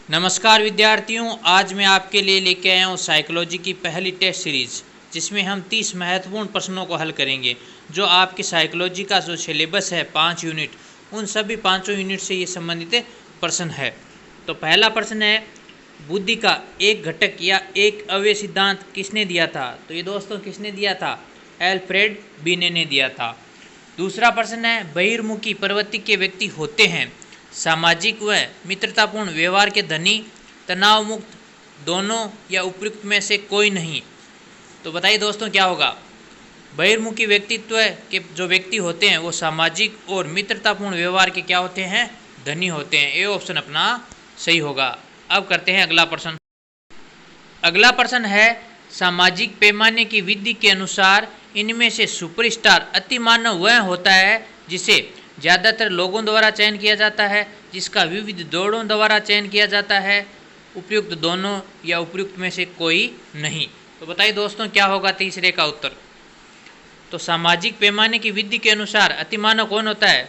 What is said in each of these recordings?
नमस्कार विद्यार्थियों, आज मैं आपके लिए लेके आया हूँ साइकोलॉजी की पहली टेस्ट सीरीज, जिसमें हम 30 महत्वपूर्ण प्रश्नों को हल करेंगे जो आपके साइकोलॉजी का जो सिलेबस है 5 यूनिट, उन सभी पाँचों यूनिट से ये संबंधित प्रश्न है। तो पहला प्रश्न है, बुद्धि का एक घटक या एक अवयव सिद्धांत किसने दिया था? तो ये दोस्तों किसने दिया था? एल्फ्रेड बीने ने दिया था। दूसरा प्रश्न है, बहिर्मुखी प्रवृत्ति के व्यक्ति होते हैं सामाजिक व मित्रतापूर्ण व्यवहार के धनी, तनाव मुक्त, दोनों या उपयुक्त में से कोई नहीं। तो बताइए दोस्तों क्या होगा? बहिर्मुखी व्यक्तित्व के जो व्यक्ति होते हैं वो सामाजिक और मित्रतापूर्ण व्यवहार के क्या होते हैं? धनी होते हैं। ये ऑप्शन अपना सही होगा। अब करते हैं अगला प्रश्न। अगला प्रश्न है, सामाजिक पैमाने की विधि के अनुसार इनमें से सुपरस्टार अतिमानव वह होता है जिसे ज़्यादातर लोगों द्वारा चयन किया जाता है, जिसका विविध दौड़ों द्वारा चयन किया जाता है, उपयुक्त दोनों या उपयुक्त में से कोई नहीं। तो बताइए दोस्तों क्या होगा तीसरे का उत्तर? तो सामाजिक पैमाने की विधि के अनुसार अतिमानव कौन होता है?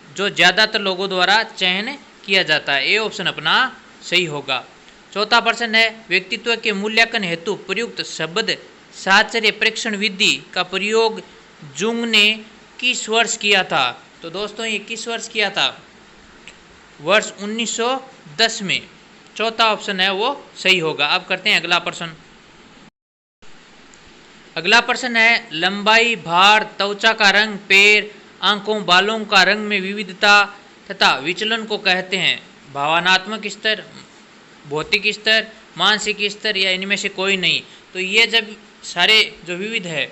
जो ज़्यादातर लोगों द्वारा चयन किया जाता है। ये ऑप्शन अपना सही होगा। चौथा प्रश्न है, व्यक्तित्व के मूल्यांकन हेतु प्रयुक्त शब्द साहचर्य परीक्षण विधि का प्रयोग जुंग ने किस वर्ष किया था? तो दोस्तों ये किस वर्ष किया था? वर्ष 1910 में। चौथा ऑप्शन है वो सही होगा। अब करते हैं अगला प्रश्न। अगला प्रश्न है, लंबाई, भार, त्वचा का रंग, पैर, आंखों, बालों का रंग में विविधता तथा विचलन को कहते हैं भावनात्मक स्तर, भौतिक स्तर, मानसिक स्तर या इनमें से कोई नहीं। तो ये जब सारे जो विविध है,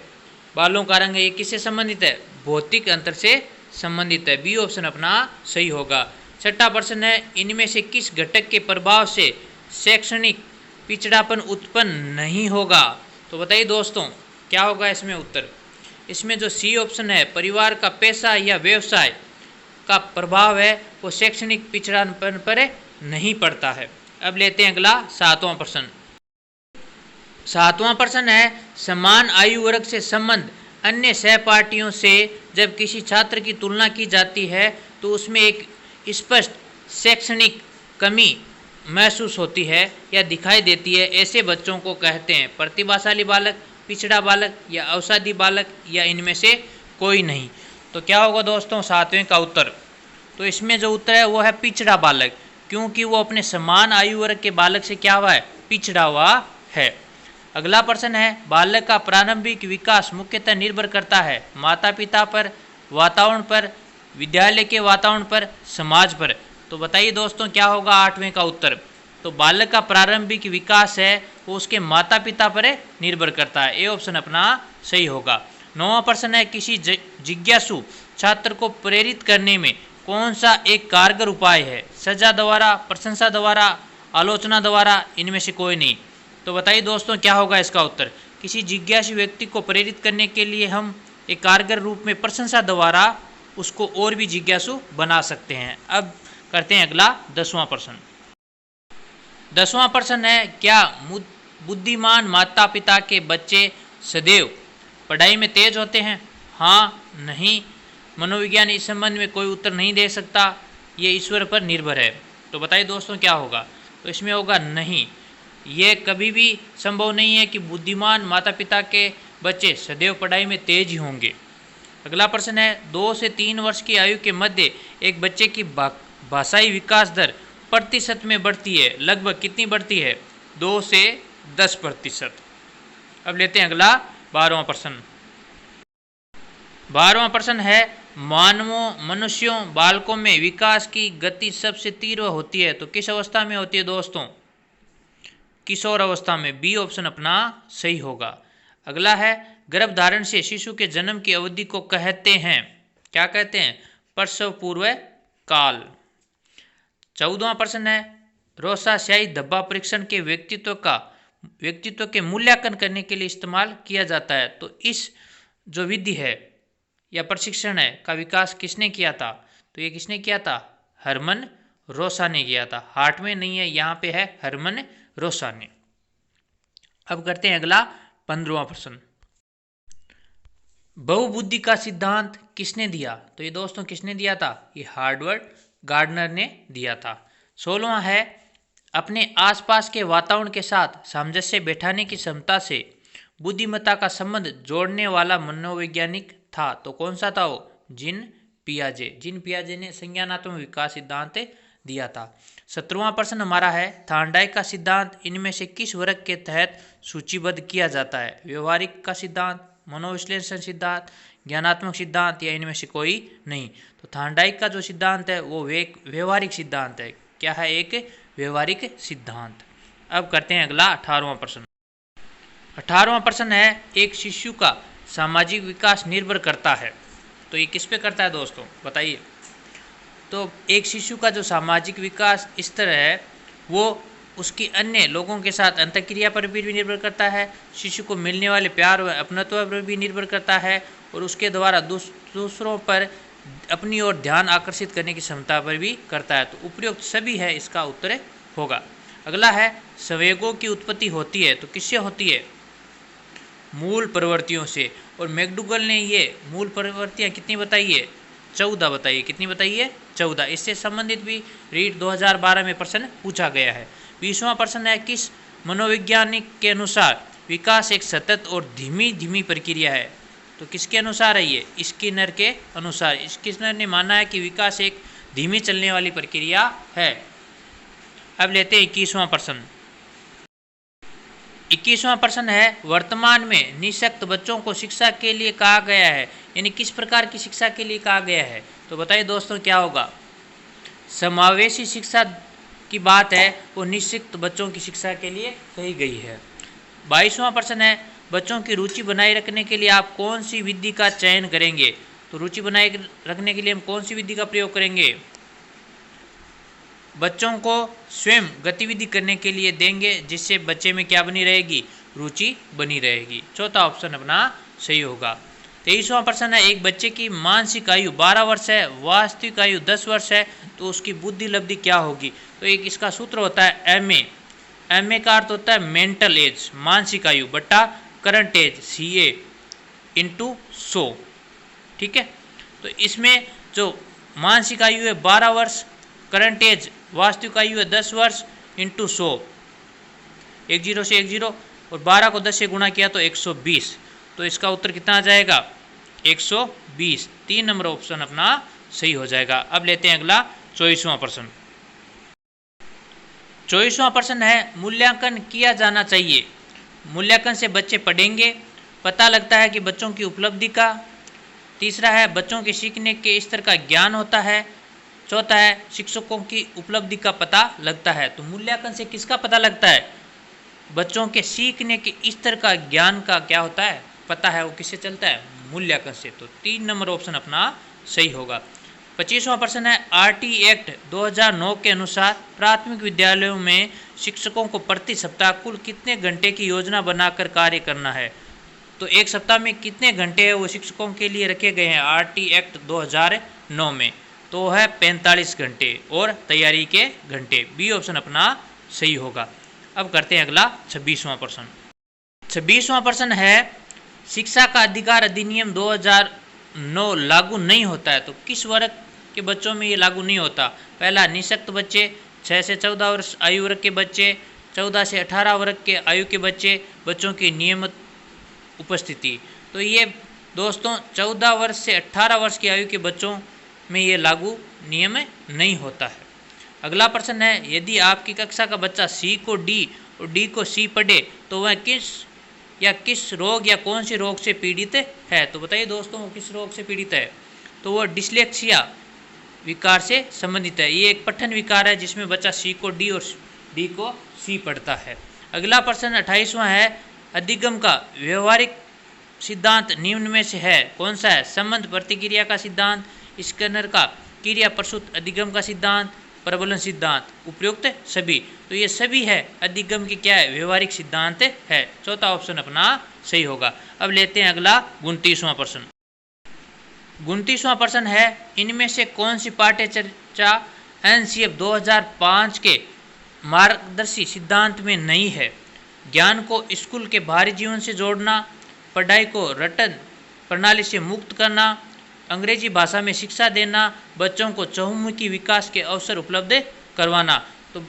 बालों का रंग है, ये किससे संबंधित है? भौतिक अंतर से संबंधित है। बी ऑप्शन अपना सही होगा। छठा प्रश्न है, इनमें से किस घटक के प्रभाव से शैक्षणिक पिछड़ापन उत्पन्न नहीं होगा? तो बताइए दोस्तों क्या होगा इसमें उत्तर? इसमें जो सी ऑप्शन है, परिवार का पैसा या व्यवसाय का प्रभाव है, वो शैक्षणिक पिछड़ापन पर नहीं पड़ता है। अब लेते हैं अगला सातवां प्रश्न। सातवां प्रश्न है, समान आयु वर्ग से संबंध अन्य सहपाठियों से जब किसी छात्र की तुलना की जाती है तो उसमें एक स्पष्ट शैक्षणिक कमी महसूस होती है या दिखाई देती है। ऐसे बच्चों को कहते हैं प्रतिभाशाली बालक, पिछड़ा बालक या अवसादी बालक या इनमें से कोई नहीं। तो क्या होगा दोस्तों सातवें का उत्तर? तो इसमें जो उत्तर है वो है पिछड़ा बालक, क्योंकि वो अपने समान आयु वर्ग के बालक से क्या हुआ है? पिछड़ा हुआ है। अगला प्रश्न है, बालक का प्रारंभिक विकास मुख्यतः निर्भर करता है माता पिता पर, वातावरण पर, विद्यालय के वातावरण पर, समाज पर। तो बताइए दोस्तों क्या होगा आठवें का उत्तर? तो बालक का प्रारंभिक विकास है वो उसके माता पिता पर निर्भर करता है। ये ऑप्शन अपना सही होगा। नौवां प्रश्न है, किसी जिज्ञासु छात्र को प्रेरित करने में कौन सा एक कारगर उपाय है? सजा द्वारा, प्रशंसा द्वारा, आलोचना द्वारा, इनमें से कोई नहीं। तो बताइए दोस्तों क्या होगा इसका उत्तर? किसी जिज्ञासु व्यक्ति को प्रेरित करने के लिए हम एक कारगर रूप में प्रशंसा द्वारा उसको और भी जिज्ञासु बना सकते हैं। अब करते हैं अगला 10वां प्रश्न। 10वां प्रश्न है, क्या बुद्धिमान माता पिता के बच्चे सदैव पढ़ाई में तेज होते हैं? हाँ, नहीं। मनोविज्ञान इस संबंध में कोई उत्तर नहीं दे सकता, ये ईश्वर पर निर्भर है। तो बताइए दोस्तों क्या होगा? तो इसमें होगा नहीं। ये कभी भी संभव नहीं है कि बुद्धिमान माता पिता के बच्चे सदैव पढ़ाई में तेज ही होंगे। अगला प्रश्न है, 2 से 3 वर्ष की आयु के मध्य एक बच्चे की भाषाई विकास दर प्रतिशत में बढ़ती है, लगभग कितनी बढ़ती है? 2 से 10%। अब लेते हैं अगला 12वां प्रश्न। 12वां प्रश्न है, मनुष्यों, बालकों में विकास की गति सबसे तीव्र होती है तो किस अवस्था में होती है दोस्तों? किशोर अवस्था में। बी ऑप्शन अपना सही होगा। अगला है, गर्भधारण से शिशु के जन्म की अवधि को कहते हैं, क्या कहते हैं? प्रसव पूर्व काल। 14वां प्रश्न है, रोसास्याही धब्बा परीक्षण के व्यक्तित्व के मूल्यांकन करने के लिए इस्तेमाल किया जाता है। तो इस जो विधि है या प्रशिक्षण है का विकास किसने किया था? तो ये किसने किया था? हरमन रोसा ने किया था। हार्ट में नहीं है, यहाँ पे है हरमन रोसा ने। अब करते हैं अगला 15वां प्रश्न। बहुबुद्धि का सिद्धांत किसने दिया? तो ये दोस्तों किसने दिया था? ये हार्वर्ड गार्डनर ने दिया था। 16वां है, अपने आसपास के वातावरण के साथ सामंजस्य बैठाने की क्षमता से बुद्धिमत्ता का संबंध जोड़ने वाला मनोवैज्ञानिक था। तो कौन सा था वो? जीन पियाजे ने संज्ञानात्मक विकास सिद्धांत दिया था। 17वां प्रश्न हमारा है, थार्नडाइक का सिद्धांत इनमें से किस वर्ग के तहत सूचीबद्ध किया जाता है? व्यवहारिक का सिद्धांत, मनोविश्लेषण सिद्धांत, ज्ञानात्मक सिद्धांत या इनमें से कोई नहीं। तो थार्नडाइक का जो सिद्धांत है वो एक व्यवहारिक सिद्धांत है। क्या है? एक व्यवहारिक सिद्धांत। अब करते हैं अगला 18वां प्रश्न। 18वां प्रश्न है, एक शिशु का सामाजिक विकास निर्भर करता है। तो ये किस पे करता है दोस्तों, बताइए। तो एक शिशु का जो सामाजिक विकास इस तरह है, वो उसकी अन्य लोगों के साथ अंतःक्रिया पर भी निर्भर करता है, शिशु को मिलने वाले प्यार व अपनत्व पर भी निर्भर करता है, और उसके द्वारा दूसरों पर अपनी ओर ध्यान आकर्षित करने की क्षमता पर भी करता है। तो उपयुक्त सभी है, इसका उत्तर होगा। अगला है, संवेगों की उत्पत्ति होती है तो किससे होती है? मूल प्रवृत्तियों से। और मैकडूगल ने ये मूल प्रवृत्तियाँ कितनी बताई है? 14 बताइए। कितनी बताई है? 14। इससे संबंधित भी रीट 2012 में प्रश्न पूछा गया है। 20वां प्रश्न है, किस मनोवैज्ञानिक के अनुसार विकास एक सतत और धीमी धीमी प्रक्रिया है? तो किसके अनुसार है ये? स्किनर के अनुसार। स्किनर ने माना है कि विकास एक धीमी चलने वाली प्रक्रिया है। अब लेते हैं 21वां प्रश्न। 21वां प्रश्न है, वर्तमान में निःशक्त बच्चों को शिक्षा के लिए कहा गया है, यानी किस प्रकार की शिक्षा के लिए कहा गया है? तो बताइए दोस्तों क्या होगा? समावेशी शिक्षा की बात है, वो निःशक्त बच्चों की शिक्षा के लिए कही गई है। 22वां प्रश्न है, बच्चों की रुचि बनाए रखने के लिए आप कौन सी विधि का चयन करेंगे? तो रुचि बनाए रखने के लिए हम कौन सी विधि का प्रयोग करेंगे? बच्चों को स्वयं गतिविधि करने के लिए देंगे, जिससे बच्चे में क्या बनी रहेगी? रुचि बनी रहेगी। चौथा ऑप्शन अपना सही होगा। 23वां प्रश्न है, एक बच्चे की मानसिक आयु 12 वर्ष है, वास्तविक आयु 10 वर्ष है, तो उसकी बुद्धि लब्धि क्या होगी? तो एक इसका सूत्र होता है एम ए का अर्थ होता है मेंटल एज, मानसिक आयु, बटा करंट एज, CA इंटू 100। ठीक है। तो इसमें जो मानसिक आयु है 12 वर्ष, करंट एज वास्तविक आयु है 10 वर्ष, इंटू 100, 10 से 10, और 12 को 10 से गुणा किया तो 120। तो इसका उत्तर कितना आ जाएगा? 120। 3 नंबर ऑप्शन अपना सही हो जाएगा। अब लेते हैं अगला 24वां प्रश्न। 24वां प्रश्न है, मूल्यांकन किया जाना चाहिए। मूल्यांकन से बच्चे पढ़ेंगे, पता लगता है कि बच्चों की उपलब्धि का। तीसरा है, बच्चों के सीखने के स्तर का ज्ञान होता है। चौथा है, शिक्षकों की उपलब्धि का पता लगता है। तो मूल्यांकन से किसका पता लगता है? बच्चों के सीखने के स्तर का, ज्ञान का क्या होता है? पता है। वो किससे चलता है? मूल्यांकन से। तो 3 नंबर ऑप्शन अपना सही होगा। 25वां प्रश्न है, RT एक्ट 2009 के अनुसार प्राथमिक विद्यालयों में शिक्षकों को प्रति सप्ताह कुल कितने घंटे की योजना बनाकर कार्य करना है? तो एक सप्ताह में कितने घंटे है वो शिक्षकों के लिए रखे गए हैं RT एक्ट 2009 में? तो है 45 घंटे, और तैयारी के घंटे। बी ऑप्शन अपना सही होगा। अब करते हैं अगला 26वां प्रश्न। 26वां प्रश्न है, शिक्षा का अधिकार अधिनियम 2009 लागू नहीं होता है, तो किस वर्ग के बच्चों में ये लागू नहीं होता? पहला, निःशक्त बच्चे, 6 से 14 वर्ष आयु वर्ग के बच्चे, 14 से 18 वर्ग के आयु के बच्चों की नियमित उपस्थिति। तो ये दोस्तों 14 वर्ष से 18 वर्ष की आयु के बच्चों में ये लागू नियम नहीं होता है। अगला प्रश्न है, यदि आपकी कक्षा का बच्चा C को D और D को C पढ़े तो वह किस रोग या कौन से रोग से पीड़ित है? तो बताइए दोस्तों वो किस रोग से पीड़ित है? तो वह डिस्लेक्सिया विकार से संबंधित है। ये एक पठन विकार है जिसमें बच्चा C को D और D को C पढ़ता है। अगला प्रश्न 28वां है, अधिगम का व्यवहारिक सिद्धांत निम्न में से है कौन सा है? संबंध प्रतिक्रिया का सिद्धांत, स्किनर का क्रिया प्रसूत अधिगम का सिद्धांत, प्रबलन सिद्धांत। उपयुक्त सभी। तो ये सभी है अधिगम के क्या है? व्यवहारिक सिद्धांत है। चौथा ऑप्शन अपना सही होगा। अब लेते हैं अगला 29वां प्रश्न। 29वां प्रश्न है, इनमें से कौन सी पाठ्य चर्चा NCF 2005 के मार्गदर्शी सिद्धांत में नहीं है? ज्ञान को स्कूल के बाहरी जीवन से जोड़ना, पढ़ाई को रटन प्रणाली से मुक्त करना, अंग्रेजी भाषा में शिक्षा देना, बच्चों को चहुमुखी विकास के अवसर उपलब्ध करवाना। तो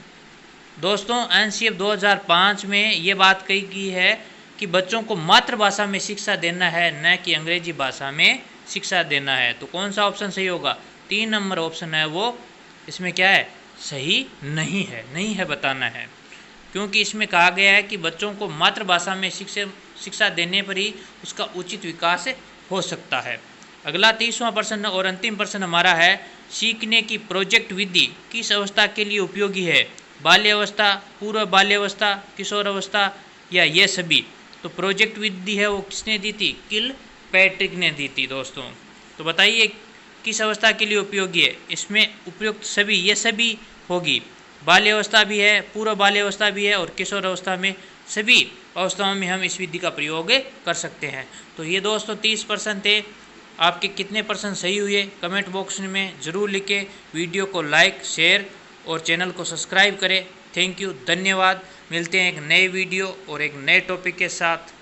दोस्तों एनसीएफ 2005 में ये बात कही गई है कि बच्चों को मातृभाषा में शिक्षा देना है, न कि अंग्रेजी भाषा में शिक्षा देना है। तो कौन सा ऑप्शन सही होगा? 3 नंबर ऑप्शन है वो इसमें क्या है, सही नहीं है बताना है, क्योंकि इसमें कहा गया है कि बच्चों को मातृभाषा में शिक्षा देने पर ही उसका उचित विकास हो सकता है। अगला 30वां प्रश्न और अंतिम प्रश्न हमारा है, सीखने की प्रोजेक्ट विधि किस अवस्था के लिए उपयोगी है? बाल्यावस्था, पूर्व बाल्यावस्था, किशोर अवस्था या ये सभी? तो प्रोजेक्ट विधि है वो किसने दी थी? किलपैट्रिक ने दी थी दोस्तों। तो बताइए किस अवस्था के लिए उपयोगी है? इसमें उपयुक्त सभी, ये सभी होगी। बाल्यावस्था भी है, पूर्व बाल्यावस्था भी है और किशोर अवस्था में, सभी अवस्थाओं में हम इस विधि का प्रयोग कर सकते हैं। तो ये दोस्तों 30 प्रश्न थे। आपके कितने प्रश्न सही हुए कमेंट बॉक्स में ज़रूर लिखें। वीडियो को लाइक, शेयर और चैनल को सब्सक्राइब करें। थैंक यू, धन्यवाद। मिलते हैं एक नए वीडियो और एक नए टॉपिक के साथ।